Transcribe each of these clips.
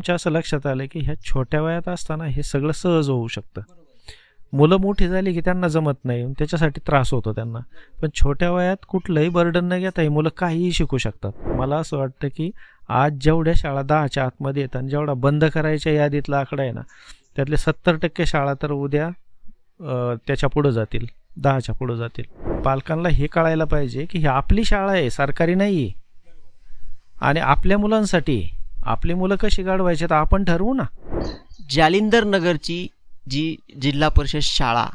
आमच्या असं लक्षात आलं की ह्या छोट्या वयात असताना हे सगळं सहज होऊ शकतं. मुलं मोठी झाली की त्यांना जमत नाही, त्याच्यासाठी त्रास होतो त्यांना. पण छोट्या वयात कुठलंही बर्डन न घेता ही मुलं काहीही शिकू शकतात. मला असं वाटतं की आज जेवढ्या शाळा 10च्या आतमध्ये येतात आणि जेवढा बंद करायच्या यादीतला आकडा आहे ना, त्यातले 70% शाळा तर उद्या त्याच्या पुढं जातील, 10च्या पुढं जातील. पालकांना हे कळायला पाहिजे की ही आपली शाळा आहे, सरकारी नाही आहे, आणि आपल्या मुलांसाठी. आपली मुलं कशी घडवायची तर आपण ठरवू ना. जालिंदर नगरची जी जिल्हा परिषद शाळा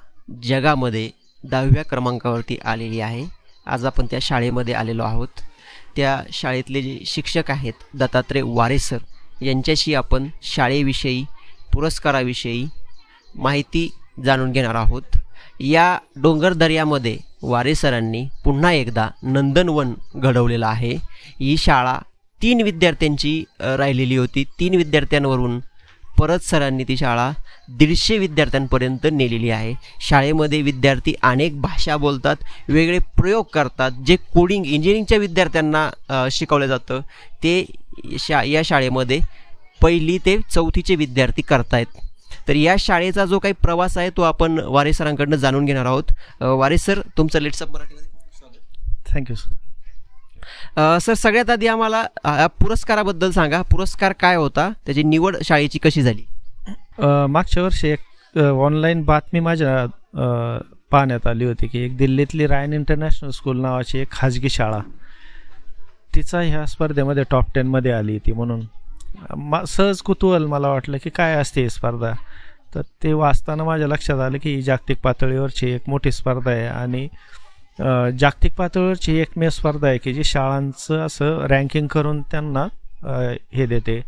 जगामध्ये 10व्या क्रमांकावरती आलेली आहे. आज आपण त्या शाळेमध्ये आलेलो आहोत. त्या शाळेतले जे शिक्षक आहेत दत्तात्रय वारे सर, यांच्याशी आपण शाळेविषयी, पुरस्काराविषयी माहिती जाणून घेणार आहोत. या डोंगरदऱ्यामध्ये वारे सरांनी पुन्हा एकदा नंदनवन घडवलेलं आहे. ही शाळा 3 विद्यार्थ्यांची राहिलेली होती. 3 विद्यार्थ्यांवरून परत सरांनी ती शाळा 150 विद्यार्थ्यांपर्यंत नेलेली आहे. शाळेमध्ये विद्यार्थी अनेक भाषा बोलतात, वेगळे प्रयोग करतात. जे कोडिंग इंजिनिअरिंगच्या विद्यार्थ्यांना शिकवलं जातं ते या शाळेमध्ये 1ली ते 4थीचे विद्यार्थी करतायत. तर या शाळेचा जो काही प्रवास आहे तो आपण वारे सरांकडनं जाणून घेणार आहोत. वारे सर, तुमचं लेट्सअप मराठीमध्ये स्वागत. Thank you sir. सर, सगळ्यात आधी आम्हाला पुरस्काराबद्दल सांगा. पुरस्कार काय होता, त्याची निवड शाळेची कशी झाली? मागच्या वर्षी एक ऑनलाईन बातमी माझ्या पाहण्यात आली होती की एक दिल्लीतली रायन इंटरनॅशनल स्कूल नावाची एक खाजगी शाळा, तिचा ह्या स्पर्धेमध्ये टॉप 10 मध्ये आली ती. म्हणून सहज कुतूहल मला वाटलं की काय असते ही स्पर्धा. तर ते वाचताना माझ्या लक्षात आलं की ही जागतिक पातळीवरची एक मोठी स्पर्धा आहे आणि जागतिक पातळीवरची एकमेव स्पर्धा आहे की जी शाळांचं असं रँकिंग करून त्यांना हे देते.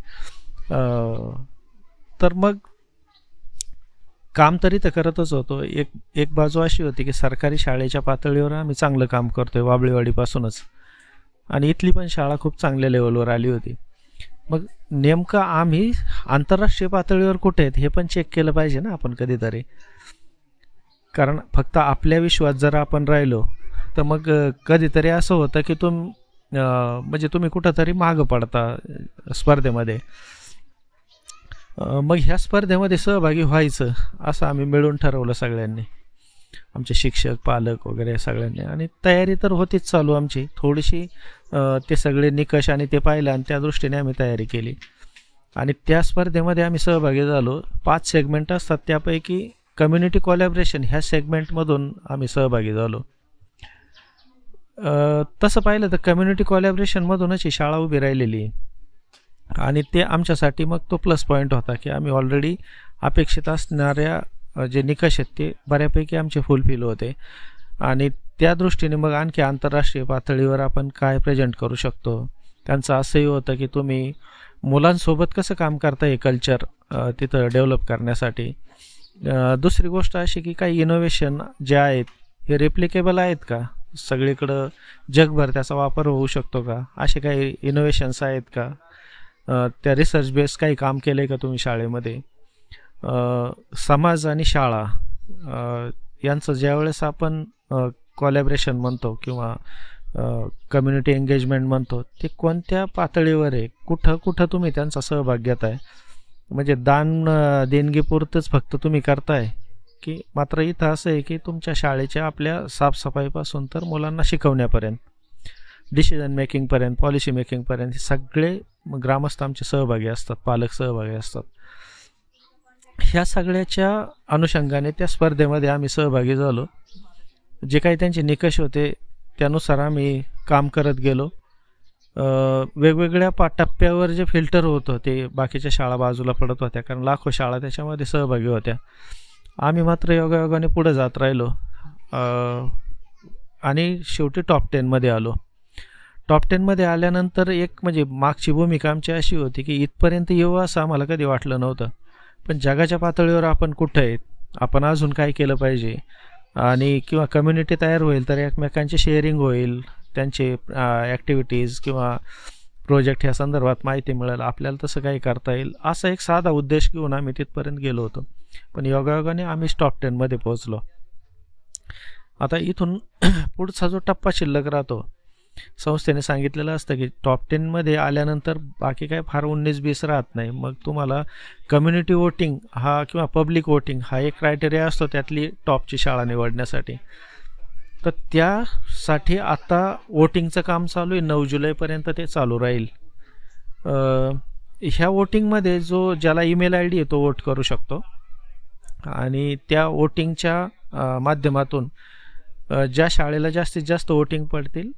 तर मग काम तरी तर करतच होतो. एक बाजू अशी होती की सरकारी शाळेच्या पातळीवर आम्ही चांगलं काम करतोय वाबळेवाडीपासूनच, आणि इथली पण शाळा खूप चांगल्या लेवलवर आली होती. मग नेमकं आम्ही आंतरराष्ट्रीय पातळीवर कुठे आहेत हे पण चेक केलं पाहिजे ना आपण कधीतरी. कारण फक्त आपल्या विश्वात जर आपण राहिलो तर मग कधीतरी असं होतं की म्हणजे तुम्ही कुठंतरी मागं पडता स्पर्धेमध्ये. मग ह्या स्पर्धेमध्ये सहभागी व्हायचं असं आम्ही मिळून ठरवलं सगळ्यांनी, आमचे शिक्षक, पालक वगैरे सगळ्यांनी. आणि तयारी तर होतीच चालू आमची थोडीशी. ते सगळे निकष आणि ते पाहिलं आणि त्या दृष्टीने आम्ही तयारी केली. आणि त्या स्पर्धेमध्ये आम्ही सहभागी झालो. 5 सेगमेंट असतात, त्यापैकी कम्युनिटी कोलॅबरेशन ह्या सेगमेंटमधून आम्ही सहभागी झालो. तसं पाहिलं तर कम्युनिटी कोलॅबरेशनमधूनच ही शाळा उभी राहिलेली, आणि ते आमच्यासाठी मग तो प्लस पॉईंट होता की आम्ही ऑलरेडी अपेक्षित असणाऱ्या जे निकष आहेत ते बऱ्यापैकी आमचे फुलफिल होते. आणि त्या दृष्टीने मग आणखी आंतरराष्ट्रीय पातळीवर आपण काय प्रेझेंट करू शकतो. त्यांचं असंही होतं की तुम्ही मुलांसोबत कसं काम करता हे कल्चर तिथं डेव्हलप करण्यासाठी. दुसरी गोष्ट अशी की काही इनोव्हेशन जे आहेत हे रेप्लिकेबल आहेत का, सगळीकडं जगभर त्याचा वापर होऊ शकतो का, असे काही इनोव्हेशन्स आहेत का, त्या रिसर्च बेस काही काम केलं आहे का तुम्ही शाळेमध्ये. समाज आणि शाळा यांचं ज्यावेळेस आपण कोलॅबरेशन म्हणतो किंवा कम्युनिटी एंगेजमेंट म्हणतो, ते कोणत्या पातळीवर आहे, कुठं कुठं तुम्ही त्यांचा सहभाग घेताय. म्हणजे देणगीपुरतंच फक्त तुम्ही करताय की मात्र इथं असं आहे की तुमच्या शाळेच्या आपल्या साफसफाईपासून तर मुलांना शिकवण्यापर्यंत, डिसिजन मेकिंगपर्यंत, पॉलिसी मेकिंगपर्यंत सगळे ग्रामस्थ आमचे सहभागी असतात, पालक सहभागी असतात. ह्या सगळ्याच्या अनुषंगाने त्या स्पर्धेमध्ये आम्ही सहभागी झालो. जे काही त्यांचे निकष होते त्यानुसार आम्ही काम करत गेलो. वेगवेगळ्या टप्प्यावर जे फिल्टर होतं ते बाकीच्या शाळा बाजूला पडत होत्या, कारण लाखो शाळा त्याच्यामध्ये सहभागी होत्या. आम्ही मात्र योगायोगाने पुढे जात राहिलो आणि शेवटी टॉप 10 मध्ये आलो. टॉप 10 मध्ये आल्यानंतर एक म्हणजे मागची भूमिका आमची अशी होती की इथपर्यंत येऊ असं आम्हाला कधी वाटलं नव्हतं, पण जगाच्या पातळीवर आपण कुठं आहेत, आपण अजून काय केलं पाहिजे, आणि किंवा कम्युनिटी तयार होईल तर एकमेकांची शेअरिंग होईल, त्यांचे ॲक्टिव्हिटीज किंवा प्रोजेक्ट ह्या संदर्भात माहिती मिळेल, आपल्याला तसं काही करता येईल, असा एक साधा उद्देश घेऊन आम्ही तिथपर्यंत गेलो होतो. पण योगायोगाने आम्ही टॉप 10 मध्ये पोहोचलो. आता इथून पुढचा जो टप्पा शिल्लक राहतो संस्थेने सांगितलेलं असतं की टॉप 10मध्ये आल्यानंतर बाकी काय फार 19-20 राहत नाही. मग तुम्हाला कम्युनिटी वोटिंग हा किंवा पब्लिक वोटिंग हा एक क्रायटेरिया असतो त्यातली टॉपची शाळा निवडण्यासाठी. तर त्यासाठी आता वोटिंगचं काम चालू आहे. 9 जुलैपर्यंत ते चालू राहील. ह्या वोटिंगमध्ये ज्याला ईमेल आय डी आहे तो वोट करू शकतो आणि त्या वोटिंगच्या माध्यमातून ज्या शाळेला जास्तीत जास्त वोटिंग पडतील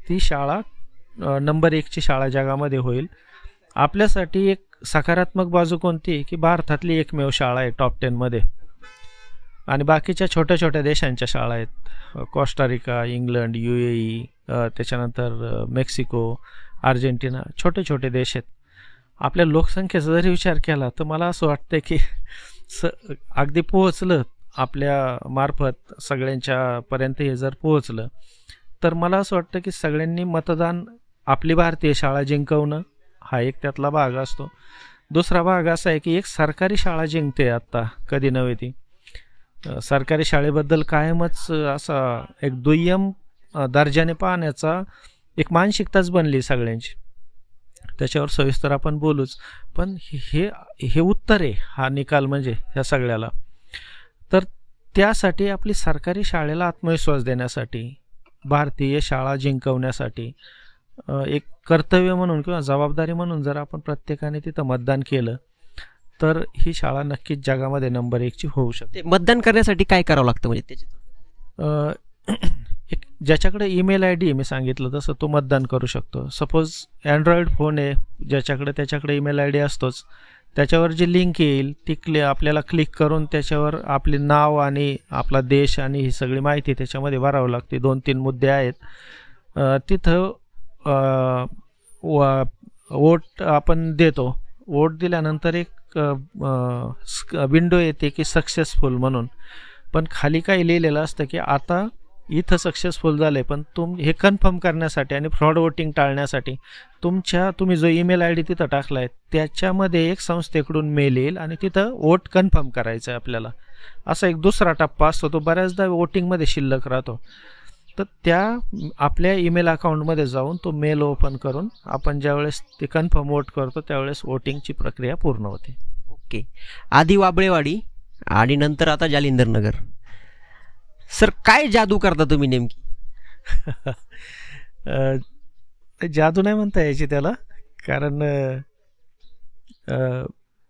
ती शाळा नंबर 1ची शाळा जगामध्ये होईल. आपल्यासाठी एक सकारात्मक बाजू कोणती की भारतातली एकमेव शाळा आहे टॉप 10मध्ये आणि बाकीच्या छोट्या छोट्या देशांच्या शाळा आहेत. कोस्टारिका, इंग्लंड, UAE, त्याच्यानंतर मेक्सिको, अर्जेंटिना, छोटे छोटे देश आहेत. आपल्या लोकसंख्येचा जरी विचार केला तर मला असं वाटतं की अगदी पोहोचलं आपल्या मार्फत सगळ्यांच्या पर्यंत हे जर पोहोचलं तर मला असं वाटतं की सगळ्यांनी मतदान आपली भारतीय शाळा जिंकवणं हा एक त्यातला भाग असतो. दुसरा भाग असा आहे की एक सरकारी शाळा जिंकते आत्ता, कधी नव्हे ती. सरकारी शाळेबद्दल कायमच असा एक दुय्यम दर्जाने पाहण्याचा एक मानसिकताच बनली सगळ्यांची. त्याच्यावर सविस्तर आपण बोलूच, पण हे उत्तर आहे हा निकाल म्हणजे ह्या सगळ्याला. तर त्यासाठी आपली सरकारी शाळेला आत्मविश्वास देण्यासाठी, भारतीय शाळा जिंकवण्यासाठी एक कर्तव्य म्हणून किंवा जबाबदारी म्हणून जर आपण प्रत्येकाने तिथं मतदान केलं तर ही शाळा नक्कीच जगामध्ये नंबर 1ची होऊ शकते. मतदान करण्यासाठी काय करावं लागतं म्हणजे एक ज्याच्याकडे ईमेल आय डी मी सांगितलं तसं तो मतदान करू शकतो. सपोज अँड्रॉइड फोन आहे ज्याच्याकडे, त्याच्याकडे ईमेल आय डी असतोच. त्याच्यावर जी लिंक येईल ती आपल्याला क्लिक करून त्याच्यावर आपले नाव आणि आपला देश आणि ही सगळी माहिती त्याच्यामध्ये भरावं लागते. 2-3 मुद्दे आहेत. तिथं वोट आपण देतो. वोट दिल्यानंतर एक विंडो येते की सक्सेसफुल म्हणून, पण खाली काय लिहिलेलं असतं की आता इथं सक्सेसफुल झाले, पण हे कन्फर्म करण्यासाठी आणि फ्रॉड वोटिंग टाळण्यासाठी तुम्ही जो ईमेल आय डी तिथं टाकला आहे त्याच्यामध्ये एक संस्थेकडून मेल येईल आणि तिथं वोट कन्फर्म करायचं आहे आपल्याला. असा एक दुसरा टप्पा असतो, तो बऱ्याचदा वोटिंगमध्ये शिल्लक राहतो. तर त्या आपल्या ईमेल अकाउंटमध्ये जाऊन तो मेल ओपन करून आपण ज्यावेळेस ते कन्फर्म वोट करतो त्यावेळेस वोटिंगची प्रक्रिया पूर्ण होते. ओके. आधी वाबळेवाडी आणि नंतर आता जालिंदर नगर. सर काय जादू करता तुम्ही नेमकी? जादू नाही म्हणता यायची त्याला, कारण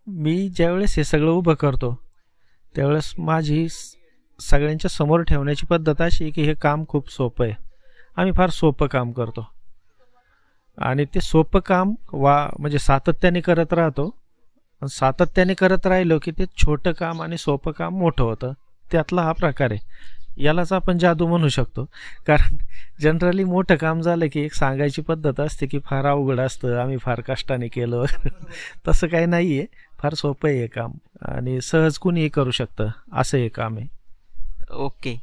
मी ज्यावेळेस हे सगळं उभं करतो त्यावेळेस माझी सगळ्यांच्या समोर ठेवण्याची पद्धत अशी की हे काम खूप सोपं आहे. आम्ही फार सोपं काम करतो आणि ते सोपं काम म्हणजे सातत्याने करत राहतो. सातत्याने करत राहिलो की ते छोटं काम आणि सोपं काम मोठं होतं. त्यातला हा प्रकार आहे. यालाच आपण जादू म्हणू शकतो. कारण जनरली मोठं काम झालं की एक सांगायची पद्धत असते की फार अवघड असतं, आम्ही फार कष्टाने केलं. तसं काही नाही आहे. फार सोपं आहे हे काम आणि सहज कुणीही करू शकतं असं हे काम आहे. ओके.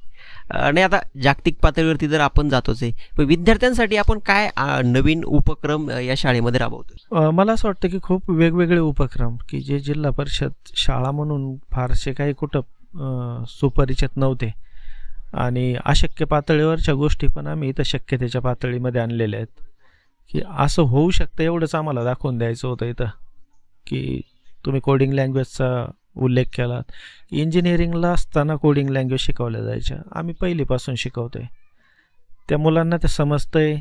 आणि आता जागतिक पातळीवरती जर आपण जातोच आहे, पण विद्यार्थ्यांसाठी आपण काय नवीन उपक्रम या शाळेमध्ये राबवतो? मला असं वाटतं की खूप वेगवेगळे उपक्रम की जे जिल्हा परिषद शाळा म्हणून फारसे काही कुठं सुपरिचित नव्हते आणि अशक्य पातळीवरच्या गोष्टी पण आम्ही इथं शक्यतेच्या पातळीमध्ये आणलेल्या आहेत. की असं होऊ शकतं एवढंच आम्हाला दाखवून द्यायचं होतं इथं. की तुम्ही कोडिंग लँग्वेजचा उल्लेख केला, इंजिनिअरिंगला असताना कोडिंग लँग्वेज शिकवल्या जायच्या, आम्ही पहिलीपासून शिकवतोय. त्या मुलांना ते समजतंय,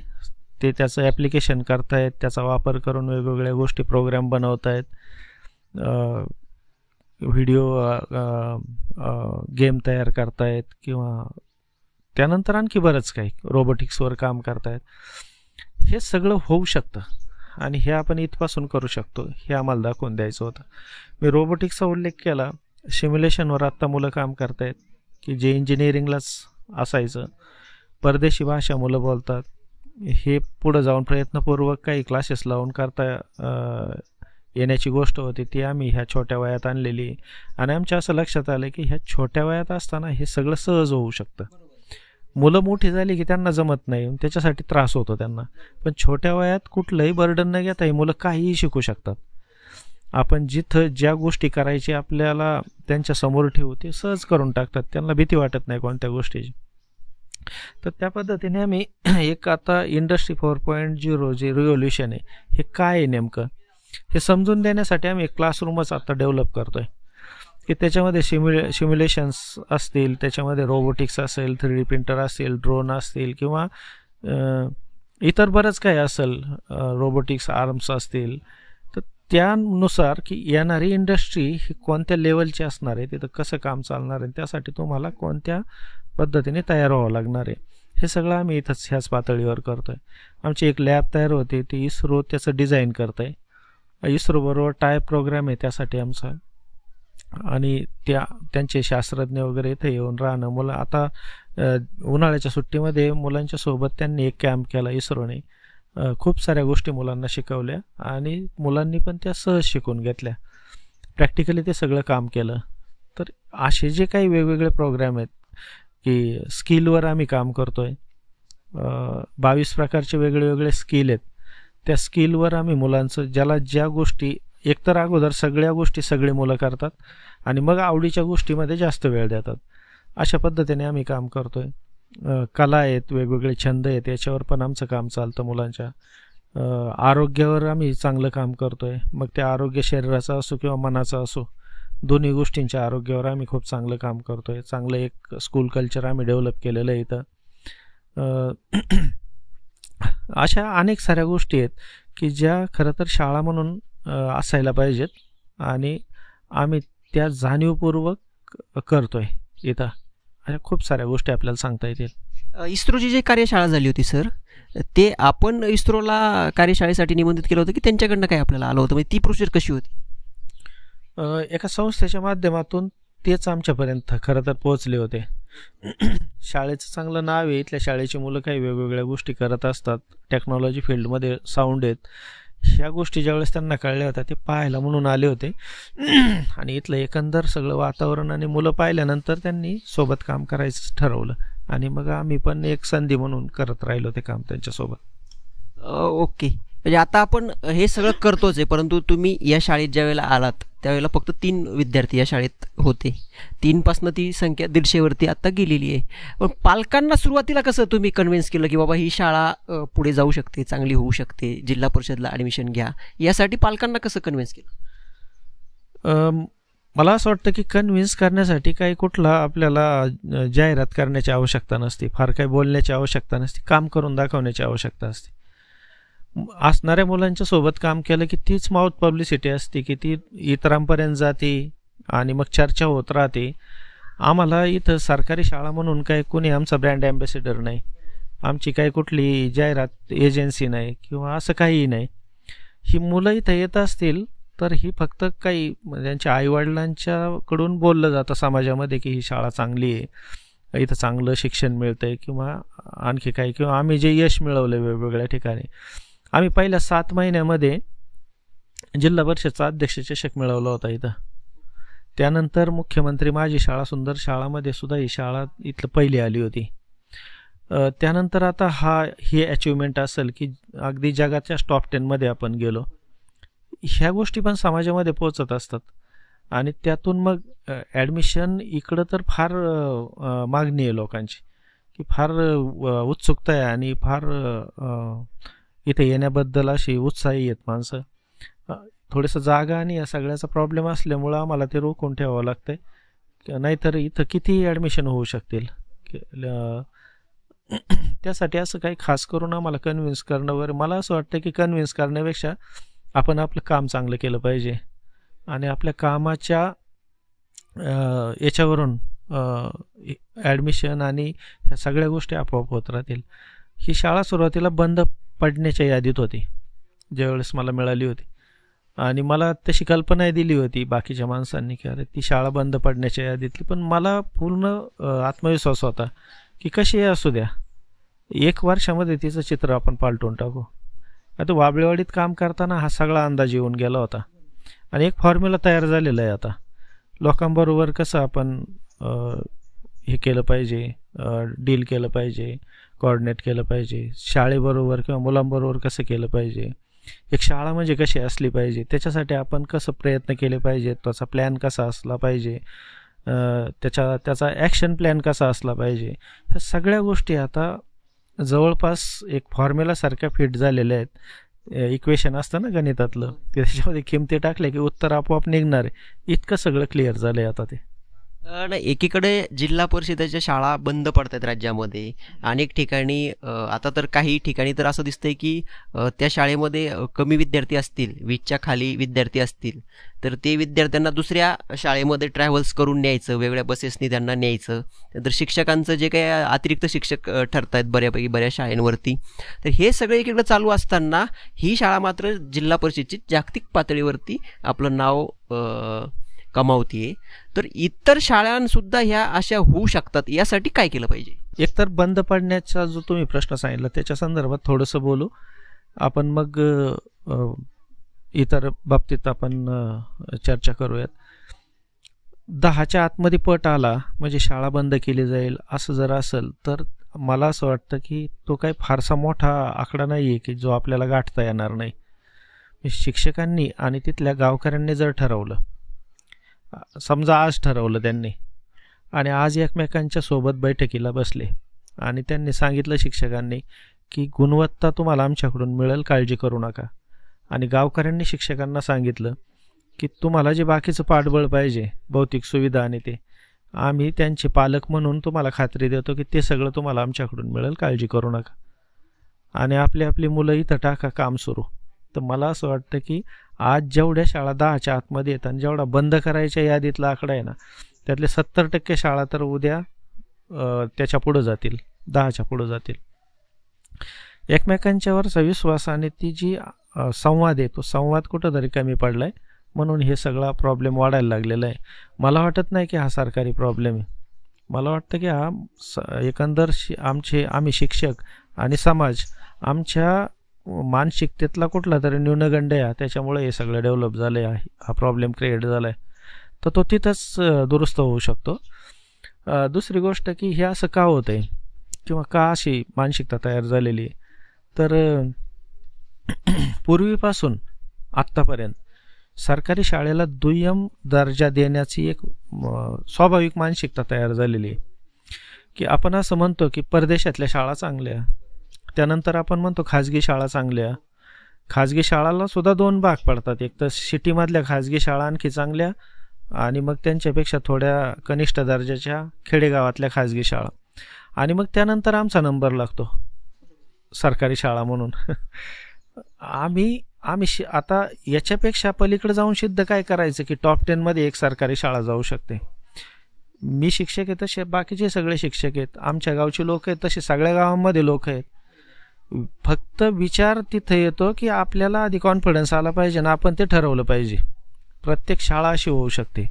ते त्याचं ॲप्लिकेशन करतायत, त्याचा वापर करून वेगवेगळ्या गोष्टी प्रोग्राम बनवतायत, व्हिडिओ गेम तयार करतायत किंवा त्यानंतर आणखी बरंच काही रोबोटिक्सवर काम करतायत. हे सगळं होऊ शकतं आणि हे आपण इथपासून करू शकतो हे आम्हाला दाखवून द्यायचं होतं. मी रोबोटिक्सचा उल्लेख केला. सिम्युलेशनवर आत्ता मुलं काम करतायत की जे इंजिनिअरिंगलाच असायचं. परदेशी भाषा मुलं बोलतात. हे पुढं जाऊन प्रयत्नपूर्वक काही क्लासेस लावून करता येण्याची गोष्ट होती, ती आम्ही ह्या छोट्या वयात आणलेली. आणि आमच्या असं लक्षात आलं की ह्या छोट्या वयात असताना हे सगळं सहज होऊ शकतं. मुलं मोठी झाली की त्यांना जमत नाही, त्याच्यासाठी त्रास होतो त्यांना. पण छोट्या वयात कुठलंही बर्डन न घेता ही मुलं काहीही शिकू शकतात. आपण जिथं ज्या गोष्टी करायची आपल्याला त्यांच्या समोर ठेवू ते सहज करून टाकतात. त्यांना भीती वाटत नाही कोणत्या गोष्टीची. तर त्या पद्धतीने आम्ही एक आता इंडस्ट्री 4.0 जे रिव्होल्युशन आहे हे काय आहे नेमकं हे समजून देण्यासाठी आम्ही एक क्लासरूमच आता डेव्हलप करतोय की त्याच्यामध्ये सिम्युलेशन्स असतील, त्याच्यामध्ये रोबोटिक्स असेल, 3D प्रिंटर असेल, ड्रोन असतील किंवा इतर बरंच काही असेल, रोबोटिक्स आर्म्स असतील. तर त्यानुसार की येणारी इंडस्ट्री ही कोणत्या लेवलची असणार आहे, तिथं कसं काम चालणार आहे, त्यासाठी तुम्हाला कोणत्या पद्धतीने तयार व्हावं लागणार आहे हे सगळं आम्ही इथंच ह्याच पातळीवर करतोय. आमची एक लॅब तयार होते, ती इस्रो त्याचं डिझाईन करत आहे. इस्रो बरोबर टायप प्रोग्राम आहे त्यासाठी आमचा, आणि त्यांचे शास्त्रज्ञ वगैरे इथे येऊन राहणं. मुलं आता उन्हाळ्याच्या सुट्टीमध्ये मुलांच्या सोबत त्यांनी एक कॅम्प केला इस्रोने. खूप साऱ्या गोष्टी मुलांना शिकवल्या आणि मुलांनी पण त्या सहज शिकून घेतल्या, प्रॅक्टिकली ते सगळं काम केलं. तर असे जे काही वेगवेगळे प्रोग्राम आहेत की स्किलवर आम्ही काम करतोय, 22 प्रकारचे वेगळे वेगळे स्किल आहेत. त्या स्किलवर आम्ही मुलांचं ज्याला ज्या गोष्टी, एकतर अगोदर सगळ्या गोष्टी सगळी मुलं करतात आणि मग आवडीच्या गोष्टीमध्ये जास्त वेळ देतात, अशा पद्धतीने आम्ही काम करतोय. कला आहेत, वेगवेगळे छंद आहेत, याच्यावर पण आमचं काम चालतं. मुलांच्या आरोग्यावर आम्ही चांगलं काम करतोय, मग ते आरोग्य शरीराचं असो किंवा मनाचं असो, दोन्ही गोष्टींच्या आरोग्यावर आम्ही खूप चांगलं काम करतोय. चांगलं एक स्कूल कल्चर आम्ही डेव्हलप केलेलं आहे इथं. अशा अनेक साऱ्या गोष्टी आहेत की ज्या खरं तर शाळा म्हणून असायला पाहिजेत आणि आम्ही त्या जाणीवपूर्वक करतोय इथं. अशा खूप साऱ्या गोष्टी आपल्याला सांगता येतील. इस्रोची जी कार्यशाळा झाली होती सर, ते आपण इस्रोला कार्यशाळेसाठी निमंत्रित केलं होतं की त्यांच्याकडनं काय आपल्याला आलं होतं, म्हणजे ती प्रोसेस कशी होती? एका संस्थेच्या माध्यमातून तेच आमच्यापर्यंत खरं तर पोहोचले होते. शाळेचं चांगलं नाव आहे, इथल्या शाळेची मुलं काही वेगवेगळ्या गोष्टी करत असतात, टेक्नॉलॉजी फील्डमध्ये साऊंड आहेत. ह्या गोष्टी ज्यावेळेस त्यांना कळल्या होत्या ते पाहायला म्हणून आले होते आणि इथलं एकंदर सगळं वातावरण आणि मुलं पाहिल्यानंतर त्यांनी सोबत काम करायचं ठरवलं आणि मग आम्ही पण एक संधी म्हणून करत राहिलो ते काम त्यांच्यासोबत. ओके, म्हणजे आता आपण हे सगळं करतोच आहे, परंतु तुम्ही या शाळेत ज्या वेळेला आलात त्यावेळेला फक्त 3 विद्यार्थी या शाळेत होते. 3पासनं ती संख्या 150वरती आता गेलेली आहे. पण पालकांना सुरुवातीला कसं तुम्ही कन्व्हिन्स केलं की बाबा ही शाळा पुढे जाऊ शकते, चांगली होऊ शकते, जिल्हा परिषदला ॲडमिशन घ्या, यासाठी पालकांना कसं कन्व्हिन्स केलं? मला असं वाटतं की कन्व्हिन्स करण्यासाठी काही कुठला आपल्याला जाहिरात करण्याची आवश्यकता नसते, फार काही बोलण्याची आवश्यकता नसते, काम करून दाखवण्याची आवश्यकता असते. असणाऱ्या मुलांच्या सोबत काम केलं की तीच माउथ पब्लिसिटी असते की ती इतरांपर्यंत जाते आणि मग चर्चा होत राहते. आम्हाला इथं सरकारी शाळा म्हणून काही कोणी आमचा ब्रँड ॲम्बॅसेडर नाही, आमची काही कुठली जाहिरात एजन्सी नाही किंवा असं काहीही नाही. ही मुलं इथं येत असतील तर ही फक्त काही त्यांच्या आईवडिलांच्याकडून बोललं जातं समाजामध्ये की ही शाळा चांगली आहे, इथं चांगलं शिक्षण मिळतं आहे किंवा आणखी काही, किंवा आम्ही जे यश मिळवलं वेगवेगळ्या ठिकाणी. आम्ही पहिल्या 7 महिन्यामध्ये जिल्हा परिषदचा अध्यक्ष चषक मिळवला होता इथं. त्यानंतर मुख्यमंत्री माझी शाळा सुंदर शाळामध्ये सुद्धा ही शाळा इथलं पहिली आली होती. त्यानंतर आता ही अचिव्हमेंट असेल की अगदी जगाच्या टॉप 10मध्ये आपण गेलो. ह्या गोष्टी पण समाजामध्ये पोचत असतात आणि त्यातून मग ॲडमिशन इकडं तर फार मागणी आहे लोकांची, की फार उत्सुकता आहे आणि फार इथे येण्याबद्दल अशी उत्साही आहेत माणसं. थोडंसं जागा आणि या सगळ्याचा प्रॉब्लेम असल्यामुळं आम्हाला ते रोखून ठेवावं लागतंय, नाहीतर इथं किती ॲडमिशन होऊ शकतील. त्यासाठी असं काही खास करून आम्हाला कन्व्हिन्स करणं वगैरे, मला असं वाटतं की कन्व्हिन्स करण्यापेक्षा आपण आपलं काम चांगलं केलं पाहिजे आणि आपल्या कामाच्या याच्यावरून ॲडमिशन आणि ह्या सगळ्या गोष्टी आपोआप होत राहतील. ही शाळा सुरुवातीला बंद पडण्याच्या यादीत होती ज्यावेळेस मला मिळाली होती आणि मला तशी कल्पनाही दिली होती बाकीच्या माणसांनी की अरे ती शाळा बंद पडण्याच्या यादीतली. पण मला पूर्ण आत्मविश्वास होता की कशी असू द्या, 1 वर्षामध्ये तिचं चित्र आपण पालटून टाकू. आता वाबळेवाडीत काम करताना हा सगळा अंदाज येऊन गेला होता आणि एक फॉर्म्युला तयार झालेला आहे. आता लोकांबरोबर कसं आपण हे केलं पाहिजे, डील केलं पाहिजे, कोऑर्डिनेट केलं पाहिजे, शाळेबरोबर किंवा मुलांबरोबर कसं केलं पाहिजे, एक शाळा म्हणजे कशी असली पाहिजे, त्याच्यासाठी आपण कसं प्रयत्न केले पाहिजे, त्याचा प्लॅन कसा असला पाहिजे, त्याचा ॲक्शन प्लॅन कसा असला पाहिजे, ह्या सगळ्या गोष्टी आता जवळपास एक फॉर्म्युलासारख्या फिट झालेल्या आहेत. इक्वेशन असतं ना गणितातलं, त्याच्यामध्ये किमती टाकल्या की उत्तर आपोआप निघणार आहे. इतकं सगळं क्लिअर झालं आहे आता ते. नाही, एकीकडे जिल्हा परिषदेच्या शाळा बंद पडतात राज्यामध्ये. अनेक ठिकाणी आता तर काही ठिकाणी तर असं दिसतंय की त्या शाळेमध्ये कमी विद्यार्थी असतील, 20च्या खाली विद्यार्थी असतील, तर ते विद्यार्थ्यांना दुसऱ्या शाळेमध्ये ट्रॅव्हल्स करून न्यायचं, वेगळ्या बसेसनी त्यांना न्यायचं. तर शिक्षकांचं जे काही अतिरिक्त शिक्षक ठरत आहेत बऱ्यापैकी बऱ्याच शाळांवरती, तर हे सगळे एकीकडे चालू असताना ही शाळा मात्र जिल्हा परिषदेची जागतिक पातळीवरती आपलं नाव कमावतीये. तर इतर शाळांसुद्धा ह्या अशा होऊ शकतात, यासाठी काय केलं पाहिजे? एकतर बंद पडण्याचा जो तुम्ही प्रश्न सांगितला त्याच्या संदर्भात थोडंसं बोलू आपण, मग इतर बाबतीत आपण चर्चा करूयात. 10च्या आतमध्ये पट आला म्हणजे शाळा बंद केली जाईल असं जर असेल तर मला असं वाटतं की तो काही फारसा मोठा आकडा नाही आहे की जो आपल्याला गाठता येणार नाही. शिक्षकांनी आणि तिथल्या गावकऱ्यांनी जर ठरवलं, समजा आज ठरवलं त्यांनी, आणि आज एकमेकांच्या सोबत बैठकीला बसले आणि त्यांनी सांगितलं शिक्षकांनी की गुणवत्ता तुम्हाला आमच्याकडून मिळेल, काळजी करू नका, आणि गावकऱ्यांनी शिक्षकांना सांगितलं की तुम्हाला जे बाकीचं पाठबळ पाहिजे, भौतिक सुविधा आणि ते, आम्ही त्यांचे पालक म्हणून तुम्हाला खात्री देतो की ते सगळं तुम्हाला आमच्याकडून मिळेल, काळजी करू नका, आणि आपली आपली मुलं इथं टाका, काम सुरू. तर मला असं वाटतं की आज जेवढ्या शाळा 10च्या आतमध्ये येतात आणि जेवढा बंद करायच्या यादीतला आकडा आहे ना, त्यातले 70% शाळा तर उद्या त्याच्या पुढं जातील, 10च्या पुढं जातील. एकमेकांच्यावरचा विश्वास आणि ती जी संवाद आहे, तो संवाद कुठंतरी कमी पडला आहे, म्हणून हे सगळा प्रॉब्लेम वाढायला लागलेला आहे. मला वाटत नाही की हा सरकारी प्रॉब्लेम आहे. मला वाटतं की हा एकंदर आम्ही शिक्षक आणि समाज आमच्या मानसिकतेतला कुठला तरी न्यूनगंड आहे, त्याच्यामुळे हे सगळं डेव्हलप झालं आहे, हा प्रॉब्लेम क्रिएट झाला आहे. तर तो तिथंच दुरुस्त होऊ शकतो. दुसरी गोष्ट की हे असं का होतं आहे किंवा का अशी मानसिकता तयार झालेली आहे, तर पूर्वीपासून आत्तापर्यंत सरकारी शाळेला दुय्यम दर्जा देण्याची एक स्वाभाविक मानसिकता तयार झालेली आहे. की आपण असं म्हणतो की परदेशातल्या शाळा चांगल्या, त्यानंतर आपण म्हणतो खाजगी शाळा चांगल्या. खाजगी शाळाला सुद्धा 2 भाग पडतात, एक तर सिटीमधल्या खाजगी शाळा आणखी चांगल्या, आणि मग त्यांच्यापेक्षा थोड्या कनिष्ठ दर्जाच्या खेडेगावातल्या खाजगी शाळा, आणि मग त्यानंतर आमचा नंबर लागतो सरकारी शाळा म्हणून. आम्ही आता याच्यापेक्षा पलीकडे जाऊन सिद्ध काय करायचं की टॉप 10मध्ये एक सरकारी शाळा जाऊ शकते. मी शिक्षक आहे तसे बाकीचे सगळे शिक्षक आहेत, आमच्या गावचे लोक आहेत तसे सगळ्या गावांमध्ये लोक आहेत. फक्त विचार तिथे येतो की आपल्याला आधी कॉन्फिडन्स आला पाहिजे ना, आपण ते ठरवलं पाहिजे. प्रत्येक शाळा अशी होऊ शकते,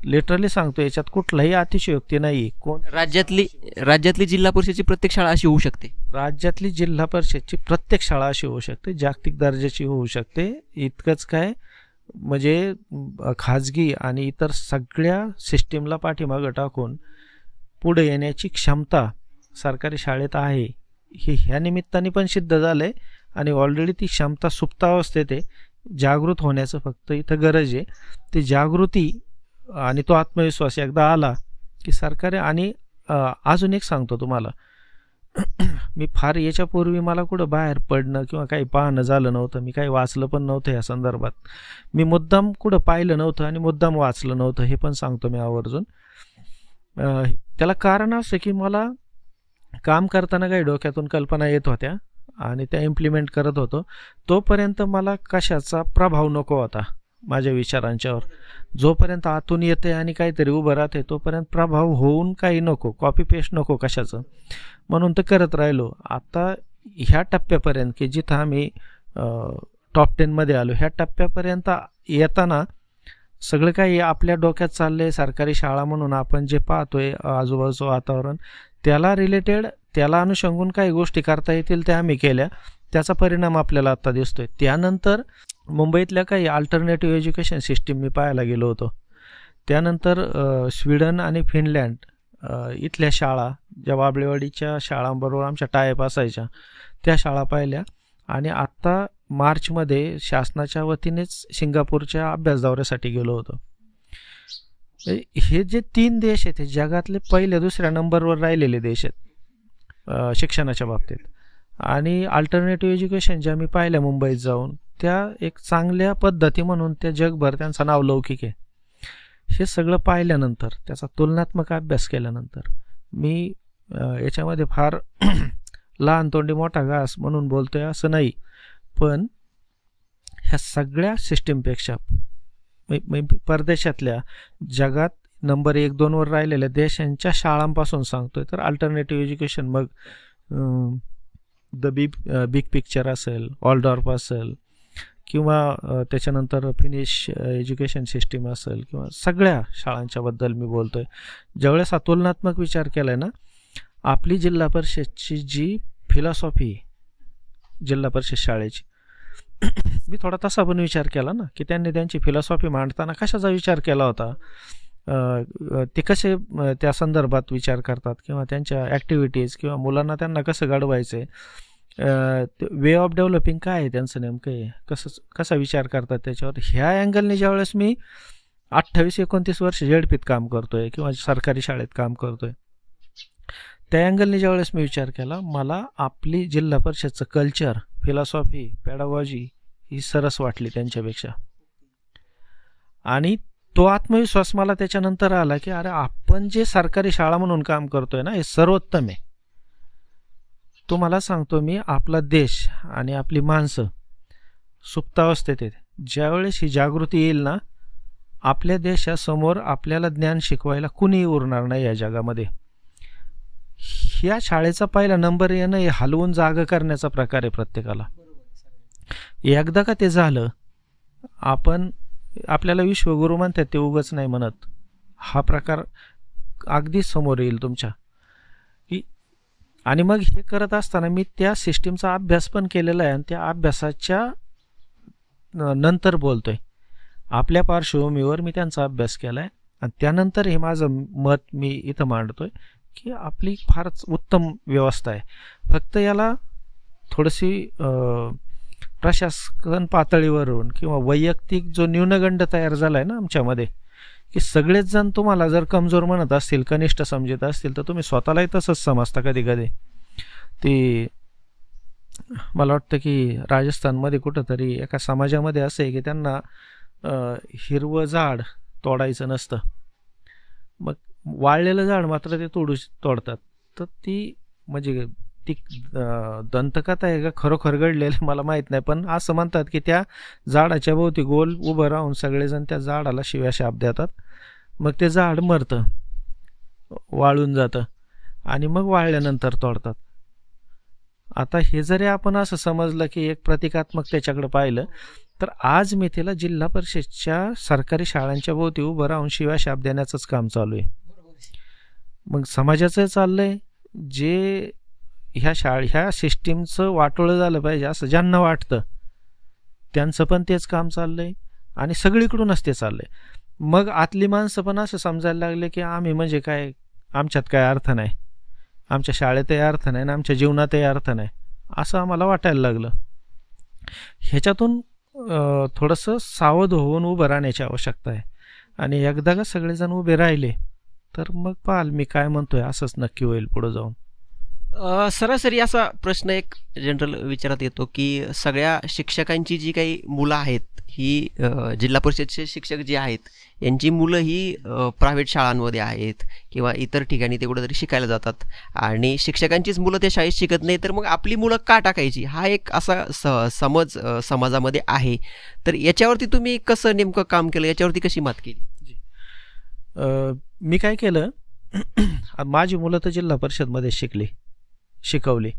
लिटरली सांगतो, याच्यात कुठलाही अतिशयोक्ती नाही. राज्यातली जिल्हा परिषदेची प्रत्येक शाळा अशी होऊ शकते. राज्यातली जिल्हा परिषदची प्रत्येक शाळा अशी होऊ शकते, जागतिक दर्जाची होऊ शकते. इतकंच काय, म्हणजे खाजगी आणि इतर सगळ्या सिस्टीमला पाठीमागं टाकून पुढे येण्याची क्षमता सरकारी शाळेत आहे, हे ह्या निमित्ताने पण सिद्ध झालंय. आणि ऑलरेडी ती क्षमता सुप्तावस्थेत आहे, जागृत होण्याचं फक्त इथं गरज आहे. ती जागृती आणि तो आत्मविश्वास एकदा आला की सरकारी. आणि अजून एक सांगतो तुम्हाला, मी फार याच्यापूर्वी मला कुठं बाहेर पडणं किंवा काही पाहणं झालं नव्हतं, मी काही वाचलं पण नव्हतं या संदर्भात, मी मुद्दाम कुठं पाहिलं नव्हतं आणि मुद्दाम वाचलं नव्हतं, हे पण सांगतो मी आवर्जून. त्याला कारण असं की मला काम करताना काही डोक्यातून कल्पना येत होत्या आणि त्या इम्प्लिमेंट करत होतो, तोपर्यंत मला कशाचा प्रभाव नको होता माझ्या विचारांच्यावर. जोपर्यंत आतून येते आणि काहीतरी उभं राहते तोपर्यंत प्रभाव होऊन काही नको, कॉपी पेस्ट नको कशाचं, म्हणून तर करत राहिलो. आता ह्या टप्प्यापर्यंत की जिथं आम्ही टॉप 10मध्ये आलो, ह्या टप्प्यापर्यंत येताना सगळं काही आपल्या डोक्यात चाललंय. सरकारी शाळा म्हणून आपण जे पाहतोय आजूबाजूचं वातावरण, त्याला रिलेटेड, त्याला अनुषंगून काही गोष्टी करता येतील त्या आम्ही केल्या, त्याचा परिणाम आपल्याला आता दिसतोय. त्यानंतर मुंबईतल्या काही अल्टरनेटिव्ह एज्युकेशन सिस्टीम मी पाहायला गेलो होतो. त्यानंतर स्वीडन आणि फिनलँड इथल्या शाळा, ज्या बाबळेवाडीच्या शाळांबरोबर आमच्या टायअप असायच्या, त्या शाळा पाहिल्या. आणि आत्ता मार्चमध्ये शासनाच्या वतीनेच सिंगापूरच्या अभ्यास दौऱ्यासाठी गेलो होतो. हे जे 3 देश आहेत हे जगातले पहिल्या दुसऱ्या नंबरवर राहिलेले देश आहेत शिक्षणाच्या बाबतीत. आणि अल्टरनेटिव्ह एज्युकेशन ज्या मी पाहिल्या मुंबईत जाऊन, त्या एक चांगल्या पद्धती म्हणून त्या जगभर त्यांचा नावलौकिक आहे. हे सगळं पाहिल्यानंतर, त्याचा तुलनात्मक अभ्यास केल्यानंतर मी याच्यामध्ये फार लहान तोंडी मोठा घास म्हणून बोलतोय असं नाही, पण ह्या सगळ्या सिस्टीमपेक्षा परदेशातल्या जगात नंबर 1-2 वर राहिलेल्या देशांच्या शाळांपासून सांगतोय. तर अल्टरनेटिव्ह एज्युकेशन, मग द बिग पिक्चर असेल, ऑल्डॉर्फ असेल, किंवा त्याच्यानंतर फिनिश एज्युकेशन सिस्टीम असेल, किंवा सगळ्या शाळांच्या बद्दल मी बोलतोय. ज्यावेळेस हा तुलनात्मक विचार केलाय ना, आपली जिल्हा परिषदची जी फिलॉसॉफी जिल्हा परिषद शाळेची, मी थोडा तसा पण विचार केला ना, की त्यांनी त्यांची फिलॉसॉफी मांडताना कशाचा विचार केला होता, ते कसे त्या संदर्भात विचार करतात, किंवा त्यांच्या ॲक्टिव्हिटीज, किंवा मुलांना त्यांना कसं घडवायचं आहे, वे ऑफ डेव्हलपिंग काय आहे त्यांचं नेमकं आहे, कसा विचार करतात त्याच्यावर. ह्या अँगलने ज्यावेळेस मी 28-29 वर्ष जेडपीत काम करतोय किंवा सरकारी शाळेत काम करतोय, त्या अँगलने ज्यावेळेस मी विचार केला, मला आपली जिल्हा परिषदचं कल्चर, फिलॉसॉफी, पॅडागॉजी ही सरस वाटली त्यांच्यापेक्षा. आणि तो आत्मविश्वास मला त्याच्यानंतर आला की अरे, आपण जे सरकारी शाळा म्हणून काम करतोय ना, हे सर्वोत्तम आहे. तुम्हाला सांगतो मी, आपला देश आणि आपली माणसं सुप्तावस्थेत आहेत. ज्यावेळेस ही जागृती येईल ना, आपल्या देशासमोर आपल्याला ज्ञान शिकवायला कुणीही उरणार नाही या जगामध्ये. ह्या शाळेचा पहिला नंबर येणं हे हलवून जागा करण्याचा प्रकार आहे प्रत्येकाला. एकदा का ते झालं, आपल्याला विश्वगुरु म्हणतात ते उगाच नाही म्हणत, हा प्रकार अगदी समोर येईल तुमच्या. आणि मग हे करत असताना मी त्या सिस्टीमचा अभ्यास पण केलेला आहे, आणि त्या अभ्यासाच्या नंतर बोलतोय. आपल्या पार्श्वभूमीवर मी त्यांचा अभ्यास केलाय, आणि त्यानंतर हे माझं मत मी इथं मांडतोय की आपली फारच उत्तम व्यवस्था आहे. फक्त याला थोडीशी प्रशासन पातळीवरून किंवा वैयक्तिक जो न्यूनगंड तयार झालाय ना आमच्यामध्ये, की सगळेच जण तुम्हाला जर कमजोर म्हणत असतील, कनिष्ठ समजत असतील, तर तुम्ही स्वतःलाही तसंच समजता कधी कधी. ती मला वाटतं की राजस्थानमध्ये कुठंतरी एका समाजामध्ये असं आहे की त्यांना हिरवं झाड तोडायचं नसतं, मग वाळलेलं झाड मात्र ते तोडतात. तर ती म्हणजे ती दंतकथा आहे का खरोखर घडलेलं मला माहीत नाही, पण असं म्हणतात की त्या झाडाच्या भोवती गोल उभं राहून सगळेजण त्या झाडाला शिव्या शाप देतात, मग ते झाड मरतं, वाळून जातं, आणि मग वाळल्यानंतर तोडतात. आता हे जरी आपण असं समजलं की एक प्रतिकात्मक त्याच्याकडे पाहिलं, तर आज मी तिला जिल्हा परिषदच्या सरकारी शाळांच्या भोवती उभं राहून शिव्या शाप देण्याचंच काम चालू आहे. मग समाजाचं चाललंय, जे ह्या सिस्टीमचं वाटोळं झालं पाहिजे असं ज्यांना वाटतं त्यांचं पण तेच काम चाललंय, आणि सगळीकडूनच ते चाललंय. मग आतली माणसं पण असं समजायला लागले की आम्ही म्हणजे काय, आमच्यात काय अर्थ नाही, आमच्या शाळेतही अर्थ नाही, आणि आमच्या जीवनातही अर्थ नाही, असं आम्हाला वाटायला लागलं. ह्याच्यातून थोडंसं सावध होऊन उभं राहण्याची आवश्यकता आहे. आणि एकदा का सगळेजण उभे राहिले तर मग पाहाल मी काय म्हणतोय असंच नक्की होईल पुढे जाऊन. सरासरी असा प्रश्न एक जनरल विचारात येतो की सगळ्या शिक्षकांची जी काही मुलं आहेत, ही जिल्हा परिषदचे शिक्षक जे आहेत यांची मुलं ही प्रायव्हेट शाळांमध्ये आहेत किंवा इतर ठिकाणी ते कुठेतरी शिकायला जातात, आणि शिक्षकांचीच मुलं त्या शाळेत शिकत नाही, तर मग आपली मुलं का टाकायची, हा एक असा समज समाजामध्ये आहे. तर याच्यावरती तुम्ही कसं नेमकं काम केलं, याच्यावरती कशी मात केली? मी काय केलं, माझी मुलं तर जिल्हा परिषदमध्ये शिकवली,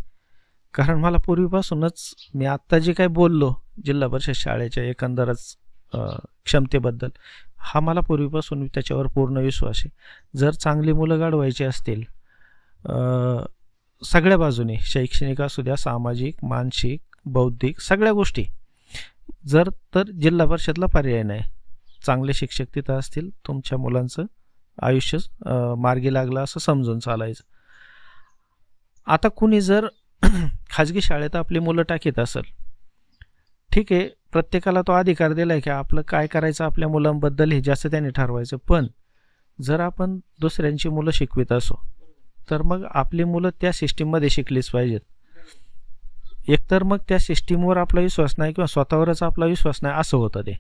कारण मला पूर्वीपासूनच मी आत्ता जे काय बोललो जिल्हा परिषद शाळेच्या एकंदरच क्षमतेबद्दल, हा मला पूर्वीपासून त्याच्यावर पूर्ण विश्वास आहे. जर चांगली मुलं घडवायची असतील सगळ्या बाजूने, शैक्षणिक असू द्या, सामाजिक, मानसिक, बौद्धिक, सगळ्या गोष्टी, तर जिल्हा परिषदला पर्याय नाही. चांगले शिक्षक तिथं असतील, तुमच्या मुलांचं आयुष्य मार्गी लागलं असं समजून चालायचं. आता कुणी जर खाजगी शाळेत आपली मुलं टाकीत असेल, ठीक आहे, प्रत्येकाला तो अधिकार दिलाय की आपलं काय करायचं आपल्या मुलांबद्दल हे जास्त त्यांनी ठरवायचं, पण जर आपण दुसऱ्यांची मुलं शिकवित असो तर मग आपली मुलं त्या सिस्टीममध्ये शिकलीच पाहिजेत. एकतर मग त्या सिस्टीमवर आपला विश्वास नाही किंवा स्वतःवरच आपला विश्वास नाही असं होतं ते.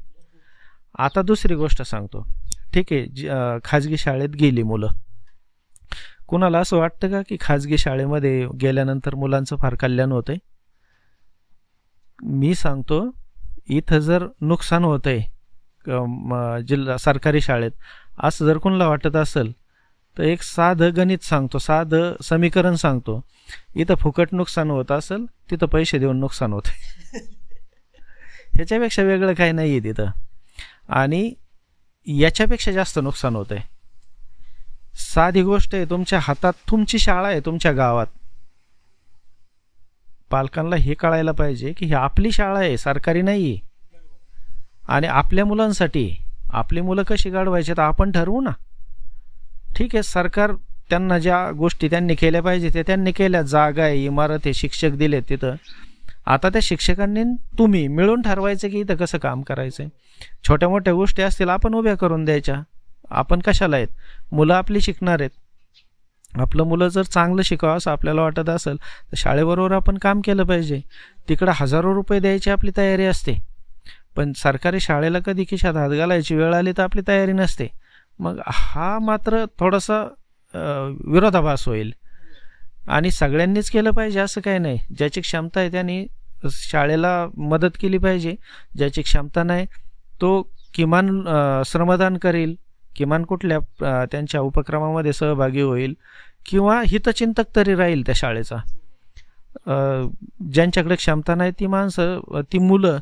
आता दुसरी गोष्ट सांगतो. ठीक आहे, खाजगी शाळेत गेली मुलं. कुणाला असं वाटतं का की खाजगी शाळेमध्ये गेल्यानंतर मुलांचं फार कल्याण होतंय? मी सांगतो, इथं जर नुकसान होतंय जिल्हा सरकारी शाळेत असं जर कुणाला वाटत असेल तर एक साधं गणित सांगतो, साधं समीकरण सांगतो. इथं फुकट नुकसान होत असेल, तिथं पैसे देऊन नुकसान होत. ह्याच्यापेक्षा वेगळं काही नाही आहे तिथं. आणि याच्यापेक्षा जास्त नुकसान होत आहे. साधी गोष्ट आहे, तुमच्या हातात तुमची शाळा आहे तुमच्या गावात. पालकांना हे कळायला पाहिजे की ही आपली शाळा आहे, सरकारी नाही आहे. आणि आपल्या मुलांसाठी आपली मुलं कशी घडवायची तर आपण ठरवू ना. ठीक आहे, सरकार त्यांना ज्या गोष्टी त्यांनी केल्या पाहिजे ते त्यांनी केल्या. जागा आहे, इमारत आहे, शिक्षक दिलेत तिथं. आता त्या शिक्षकांनी तुम्ही मिळून ठरवायचं की इथं कसं काम करायचं. छोट्या मोठ्या गोष्टी असतील आपण उभ्या करून द्यायच्या. आपण कशाला आहेत, मुलं आपली शिकणार आहेत. आपलं मुलं जर चांगलं शिकावं असं आपल्याला वाटत असेल तर शाळेबरोबर आपण काम केलं पाहिजे. तिकडं हजारो रुपये द्यायची आपली तयारी असते, पण सरकारी शाळेला कधी खिशात हात घालायची वेळ आली तर आपली तयारी नसते. मग हा मात्र थोडासा विरोधाभास होईल. आणि सगळ्यांनीच केलं पाहिजे असं काही नाही. ज्याची क्षमता आहे त्यांनी शाळेला मदत केली पाहिजे. ज्याची क्षमता नाही तो किमान श्रमदान करेल, किमान कुठल्या त्यांच्या उपक्रमामध्ये सहभागी होईल किंवा हितचिंतक तरी राहील त्या शाळेचा. ज्यांच्याकडे क्षमता नाही ती माणसं, ती मुलं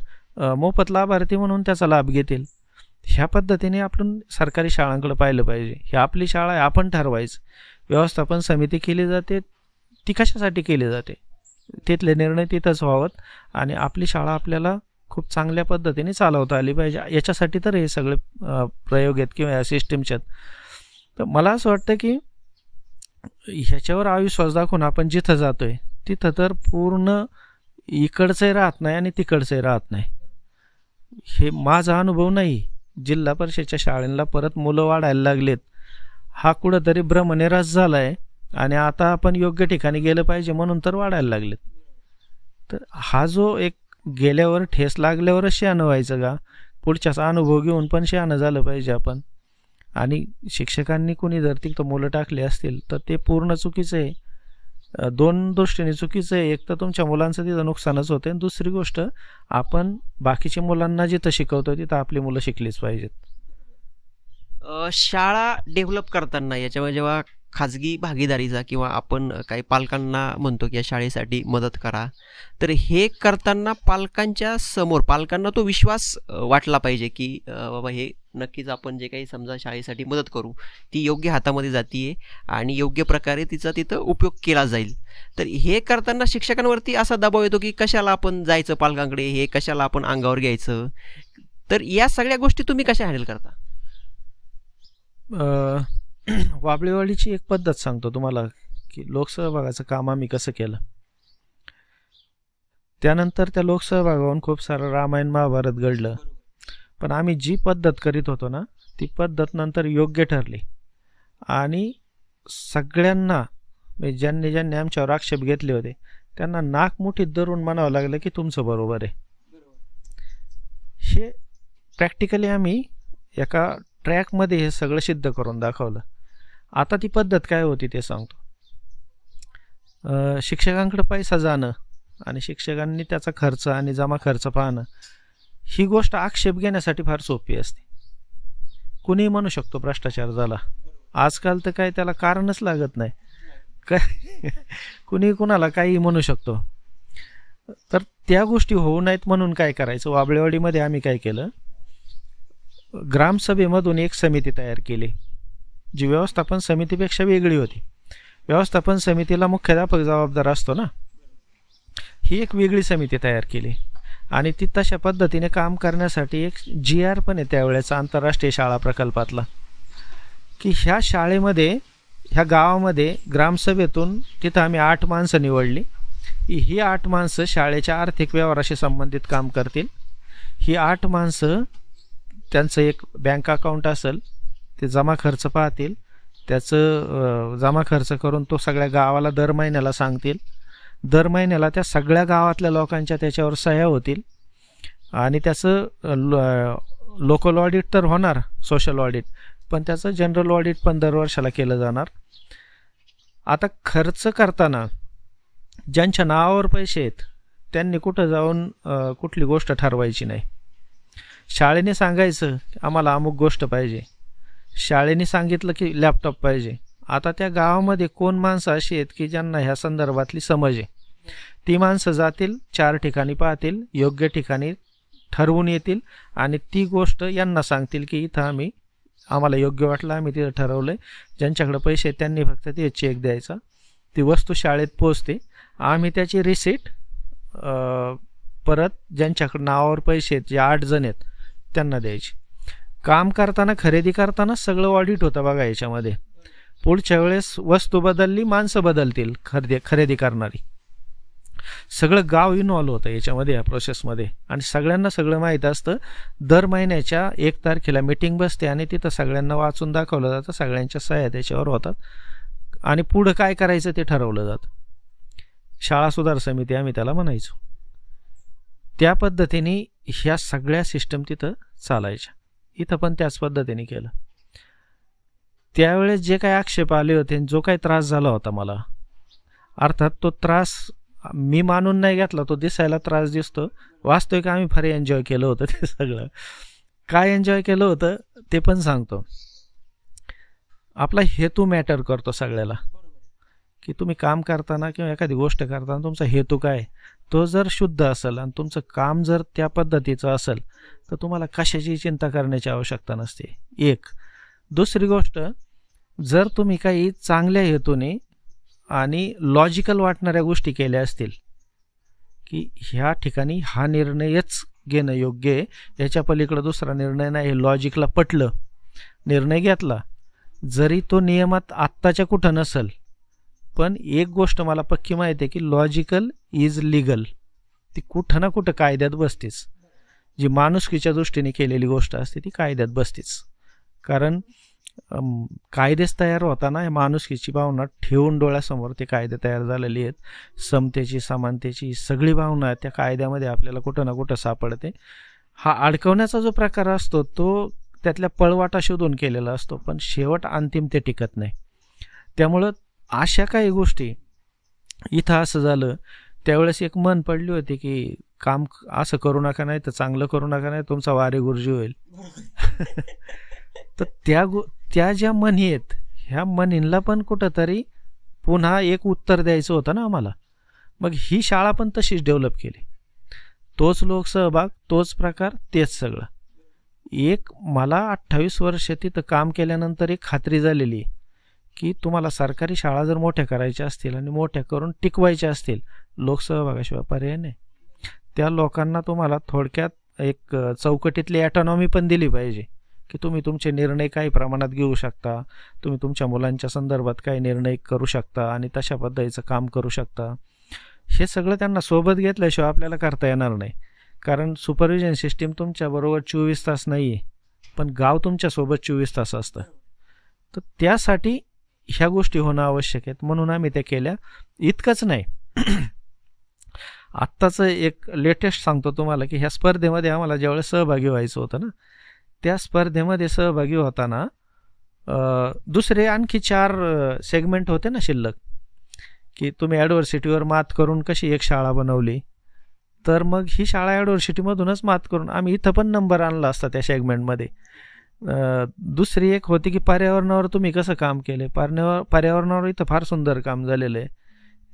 मोफत लाभार्थी म्हणून त्याचा लाभ घेतील. ह्या पद्धतीने आपण सरकारी शाळांकडे पाहिलं पाहिजे. ही आपली शाळा आहे, आपण ठरवायचं. व्यवस्थापन समिती केली जाते, ती कशासाठी केली जाते, तिथले निर्णय तिथंच व्हावत आणि आपली शाळा आपल्याला खूप चांगल्या पद्धतीने चालवता आली पाहिजे. याच्यासाठी तर हे सगळे प्रयोग आहेत किंवा या सिस्टीमच्यात. तर मला असं वाटतं की ह्याच्यावर अविश्वास दाखवून आपण जिथं जातोय तिथं तर पूर्ण इकडचंही राहत नाही आणि तिकडचंही राहत नाही. हे माझा अनुभव नाही. जिल्हा परिषदच्या शाळांना परत मुलं वाढायला लागलेत, हा कुठंतरी भ्रमनिरास झाला आहे आणि आता आपण योग्य ठिकाणी गेलं पाहिजे म्हणून तर वाढायला लागलेत. तर हा जो एक गेल्यावर ठेस लागल्यावरच शहाणं व्हायचं का, पुढच्याचा अनुभव घेऊन पण शहाणं झालं पाहिजे आपण. आणि शिक्षकांनी कुणी जर तिथं मुलं टाकले असतील तर ते पूर्ण चुकीचं आहे. दोन दृष्टीने चुकीचं आहे. एक तर तुमच्या मुलांचं तिथं नुकसानच होते आणि दुसरी गोष्ट आपण बाकीच्या मुलांना जिथं शिकवतो तिथं आपली मुलं शिकलीच पाहिजेत. शाळा डेव्हलप करताना याच्यामध्ये जेव्हा खाजगी भागीदारीचा किंवा आपण काही पालकांना म्हणतो की या शाळेसाठी मदत करा, तर हे करताना पालकांच्या समोर पालकांना तो विश्वास वाटला पाहिजे की बाबा हे नक्कीच आपण जे काही समजा शाळेसाठी मदत करू ती योग्य हातामध्ये जातीये आणि योग्य प्रकारे तिचा तिथं उपयोग केला जाईल. तर हे करताना शिक्षकांवरती असा दबाव येतो की कशाला आपण जायचं पालकांकडे, हे कशाला आपण अंगावर घ्यायचं. तर या सगळ्या गोष्टी तुम्ही कशा हँडल करता? वाबळेवाडीची एक पद्धत सांगतो तुम्हाला की लोकसहभागाचं काम आम्ही कसं केलं. त्यानंतर त्या लोकसहभागावरून खूप सारं रामायण महाभारत घडलं, पण आम्ही जी पद्धत करीत होतो ना ती पद्धत नंतर योग्य ठरली आणि सगळ्यांना ज्यांनी ज्यांनी आमच्यावर आक्षेप घेतले होते त्यांना नाक मुठीत धरून म्हणावं लागलं की तुमचं बरोबर आहे. हे प्रॅक्टिकली आम्ही एका ट्रॅकमध्ये हे सगळं सिद्ध करून दाखवलं. आता ती पद्धत काय होती ते सांगतो. शिक्षकांकडे पैसा जाणं आणि शिक्षकांनी त्याचा खर्च आणि जमा खर्च पाहणं ही गोष्ट आक्षेप घेण्यासाठी फार सोपी असते. कुणीही म्हणू शकतो भ्रष्टाचार झाला. आजकाल तर काय त्याला कारणच लागत नाही, काय कुणी कुणाला काही म्हणू शकतो. तर त्या गोष्टी होऊ नयेत म्हणून काय करायचं, वाबळेवाडीमध्ये आम्ही काय केलं, ग्रामसभेमधून एक समिती तयार केली जी व्यवस्थापन समितीपेक्षा वेगळी होती. व्यवस्थापन समितीला मुख्याध्यापक जबाबदार असतो ना, ही एक वेगळी समिती तयार केली आणि ती तशा पद्धतीने काम करण्यासाठी एक GR पण आहे त्यावेळेचा आंतरराष्ट्रीय शाळा प्रकल्पातला, की ह्या शाळेमध्ये ह्या गावामध्ये ग्रामसभेतून तिथं आम्ही 8 माणसं निवडली. ही 8 माणसं शाळेच्या आर्थिक व्यवहाराशी संबंधित काम करतील. ही 8 माणसं त्यांचं एक बँक अकाउंट असेल, ते जमा खर्च पाहतील, त्याचं जमा खर्च करून तो सगळ्या गावाला दर महिन्याला सांगतील. दर महिन्याला त्या सगळ्या गावातल्या लोकांच्या त्याच्यावर सह्या होतील आणि त्याचं लोकल ऑडिट तर होणार, सोशल ऑडिट, पण त्याचं जनरल ऑडिट पण दरवर्षाला केलं जाणार. आता खर्च करताना ज्यांच्या नावावर पैसे आहेत त्यांनी कुठं जाऊन कुठली गोष्ट ठरवायची नाही. शाळेने सांगायचं आम्हाला अमुक गोष्ट पाहिजे, शाळेने सांगितलं की लॅपटॉप पाहिजे. आता त्या गावामध्ये कोण माणसं अशी आहेत की ज्यांना ह्या संदर्भातली समज आहे, ती माणसं जातील, 4 ठिकाणी पाहतील, योग्य ठिकाणी ठरवून येतील आणि ती गोष्ट यांना सांगतील की इथं आम्हाला योग्य वाटलं, आम्ही तिथं ठरवलंय. ज्यांच्याकडे पैसे आहेत त्यांनी फक्त ते चेक द्यायचा, ती वस्तू शाळेत पोचते, आम्ही त्याची रिसीट परत ज्यांच्याकडे नावावर पैसे आहेत, जे 8 जण आहेत त्यांना द्यायची. काम करताना, खरेदी करताना सगळं ऑडिट होतं बघा याच्यामध्ये. पुढच्या वेळेस वस्तू बदलली, माणसं बदलतील खरेदी करणारी, सगळं गाव इन्व्हॉल्व होतं याच्यामध्ये, या प्रोसेसमध्ये. आणि सगळ्यांना सगळं माहीत असतं. दर महिन्याच्या 1 तारखेला मीटिंग बसते आणि तिथं सगळ्यांना वाचून दाखवलं जातं, सगळ्यांच्या सह्या त्याच्यावर होतात आणि पुढं काय करायचं ते ठरवलं जातं. शाळा सुधार समिती आम्ही त्याला म्हणायचो. त्या पद्धतीने ह्या सगळ्या सिस्टम तिथं चालायच्या. इथं पण त्याच पद्धतीने केलं. त्यावेळेस जे काही आक्षेप आले होते, जो काही त्रास झाला होता मला, अर्थात तो त्रास मी मानून नाही घेतला, तो दिसायला त्रास दिसतो, वास्तविक आम्ही फार एन्जॉय केलं होतं ते सगळं. काय एन्जॉय केलं होतं ते पण सांगतो. आपला हेतू मॅटर करतो सगळ्याला, की तुम्ही काम करताना किंवा एखादी गोष्ट करताना तुमचा हेतू काय, तो जर शुद्ध असेल आणि तुमचं काम जर त्या पद्धतीचं असेल तर तुम्हाला कशाची चिंता करण्याची आवश्यकता नसते. एक. दुसरी गोष्ट, जर तुम्ही काही चांगल्या हेतूने आणि लॉजिकल वाटणाऱ्या गोष्टी केल्या असतील, की ह्या ठिकाणी हा निर्णयच घेणं योग्य आहे, याच्या पलीकडे दुसरा निर्णय नाही, हे लॉजिकला पटलं, निर्णय घेतला, जरी तो नियमात आत्ताच्या कुठं नसेल, पण एक गोष्ट मला पक्की माहिती आहे की लॉजिकल इज लिगल, ती कुठं ना कुठं कायद्यात बसतेच. जी माणुसकीच्या दृष्टीने केलेली गोष्ट असते ती कायद्यात बसतेच. कारण कायदेच तयार होताना माणुसकीची भावना ठेवून डोळ्यासमोर ते कायदे तयार झालेले आहेत. समतेची, समानतेची सगळी भावना त्या कायद्यामध्ये आपल्याला कुठं ना कुठं सापडते. हा अडकवण्याचा जो प्रकार असतो तो त्यातल्या पळवाटा शोधून केलेला असतो, पण शेवट अंतिम ते टिकत नाही. त्यामुळं अशा काही गोष्टी इथं असं झालं. त्यावेळेस एक मन पडली होती की काम असं करू नका, नाही तर चांगलं करू नका, नाही तुमचा वारे गुरुजी होईल. तर त्या ज्या म्हणी आहेत, ह्या म्हणींना पण कुठंतरी पुन्हा एक उत्तर द्यायचं होतं ना आम्हाला. मग ही शाळा पण तशीच डेव्हलप केली. तोच लोकसहभाग, तोच प्रकार, तेच सगळं. एक मला 28 वर्ष तिथं काम केल्यानंतर एक खात्री झालेली की तुम्हाला सरकारी शाळा जर मोठ्या करायच्या असतील आणि मोठ्या करून टिकवायच्या असतील, लोकसहभागाशिवाय पर्याय नाही. त्या लोकांना तुम्हाला थोडक्यात एक चौकटीतली ॲटॉनॉमी पण दिली पाहिजे की तुम्ही तुमचे निर्णय काही प्रमाणात घेऊ शकता, तुम्ही तुमच्या मुलांच्या संदर्भात काही निर्णय करू शकता आणि तशा पद्धतीचं काम करू शकता. हे सगळं त्यांना सोबत घेतल्याशिवाय आपल्याला करता येणार नाही. कारण सुपरविजन सिस्टीम तुमच्याबरोबर 24 तास नाही आहे, पण गाव तुमच्यासोबत 24 तास असतं. तर त्यासाठी ह्या गोष्टी होणं आवश्यक आहेत, म्हणून आम्ही त्या केल्या. इतकंच नाही, आत्ताचं एक लेटेस्ट सांगतो तुम्हाला की ह्या स्पर्धेमध्ये आम्हाला ज्यावेळेस सहभागी व्हायचं होतं ना, त्या स्पर्धेमध्ये सहभागी होताना दुसरे आणखी 4 सेगमेंट होते ना शिल्लक, की तुम्ही ॲडव्हर्सिटीवर मात करून कशी एक शाळा बनवली. तर मग ही शाळा ॲडव्हर्सिटीमधूनच मात करून आम्ही इथं पण नंबर आणला असता त्या सेगमेंटमध्ये. दुसरी एक होती की पर्यावरणावर तुम्ही कसं काम केले. पर्यावरणावर इथं फार सुंदर काम झालेलं आहे.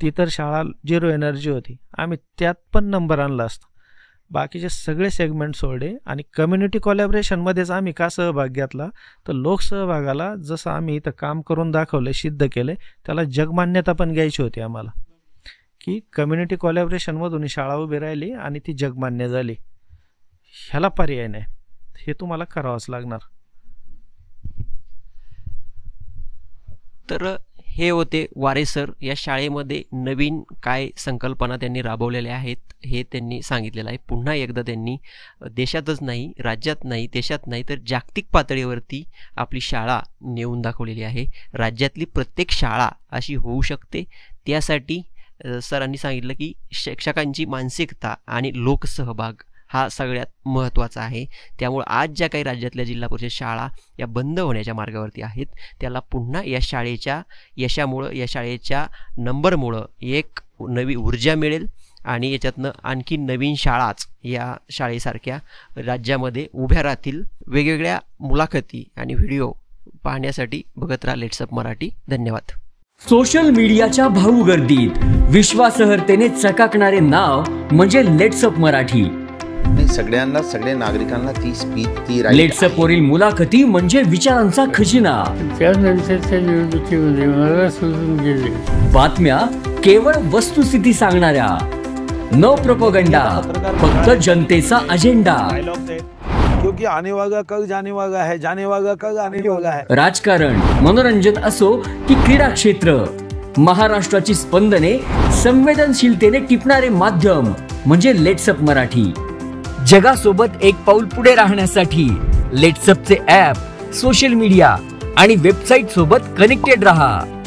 ती तर शाळा 0 एनर्जी होती, आम्ही त्यात पण नंबर आणला असता. बाकीचे सगळे सेगमेंट सोडले आणि कम्युनिटी कोलॅबरेशनमध्येच आम्ही का सहभाग घेतला, तर लोकसहभागाला जसं आम्ही इथं काम करून दाखवलं, सिद्ध केलं, त्याला जगमान्यता पण घ्यायची होती आम्हाला, की कम्युनिटी कोलॅबरेशनमधून शाळा उभी राहिली आणि ती जगमान्य झाली. ह्याला पर्याय नाही, हे तुम्हाला करावंच लागणार. तर हे होते वारे सर. या शाळेमध्ये नवीन काय संकल्पना त्यांनी राबवलेल्या आहेत हे त्यांनी सांगितलेलं आहे. पुन्हा एकदा त्यांनी देशातच नाही, राज्यात नाही, देशात नाही, तर जागतिक पातळीवरती आपली शाळा नेऊन दाखवलेली आहे. राज्यातली प्रत्येक शाळा अशी होऊ शकते. त्यासाठी सरांनी सांगितलं की शिक्षकांची मानसिकता आणि लोकसहभाग हा सगळ्यात महत्त्वाचा आहे. त्यामुळे आज ज्या काही राज्यातल्या जिल्हा परिषद शाळा या बंद होण्याच्या मार्गावरती आहेत, त्याला पुन्हा या शाळेच्या यशामुळं, या शाळेच्या नंबरमुळं एक नवी ऊर्जा मिळेल आणि याच्यातनं आणखी नवीन शाळाच या शाळेसारख्या राज्यामध्ये उभ्या राहतील. वेगवेगळ्या मुलाखती आणि व्हिडिओ पाहण्यासाठी बघत राहा लेट्सअप मराठी. धन्यवाद. सोशल मीडियाच्या भाऊ गर्दीत विश्वासार्हतेने चकाकणारे नाव म्हणजे लेट्सअप मराठी. सगळ्यांना, सगळ्या नागरिकांना ती स्पीच, ती लेट्सअप वरील मुलाखती म्हणजे विचारांचा खजिना. त्यानंतरच्या निवडणुकीमध्ये मला सोडून गेले. बातम्या केवळ वस्तुस्थिती सांगणाऱ्या, न प्रोपगंडा, फक्त जनतेचा अजेंडा. क्योंकि आने वाला कल जाने वाला है, जाने वाला कल आने वाला है. राजकारण, मनोरंजन असो की क्रीडा क्षेत्र, महाराष्ट्राची स्पंदने संवेदनशीलतेने टिपणारे माध्यम म्हणजे लेट्सअप मराठी. जगासोबत एक पाऊल पुढे राहण्यासाठी लेट्सअपचे ॲप, सोशल मीडिया आणि वेबसाईट सोबत कनेक्टेड रहा.